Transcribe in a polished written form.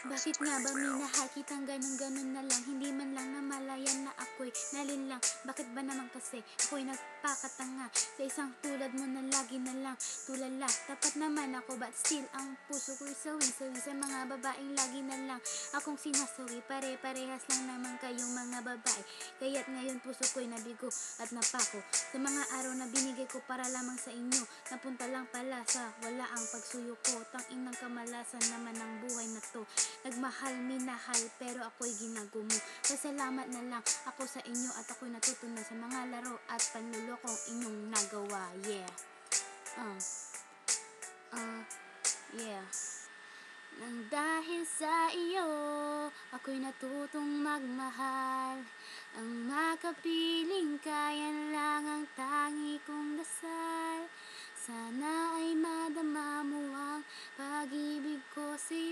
Bakit nga ba minahal kitang ganun-ganun na lang? Hindi man lang namalayan na ako'y nalinlang. Bakit ba naman kasi ako'y nagpakatanga sa isang tulad mo na lagi na lang tulala? Tapat naman ako but still ang puso ko'y sawi-sawi sa mga babaeng lagi na lang akong sinasawi. Pare-parehas lang naman kayong mga babae, kaya't ngayon puso ko'y nabigo at napako sa mga araw na binigay ko para lamang sa inyo. Napunta lang pala sa wala ang pagsuyo ko. Tanging ng kamalasan naman ng buhay na to. Nagmahal, minahal, pero ako'y ginagumo. Pasalamat na lang ako sa inyo at ako'y natutunan sa mga laro at panlulokong inyong nagawa. Yeah. Yeah. Nang dahil sa iyo, ako'y natutong magmahal. Ang makapiling ka, yan lang ang tangi kong dasal. Sana ay madama mo ang pag-ibig ko sa'yo.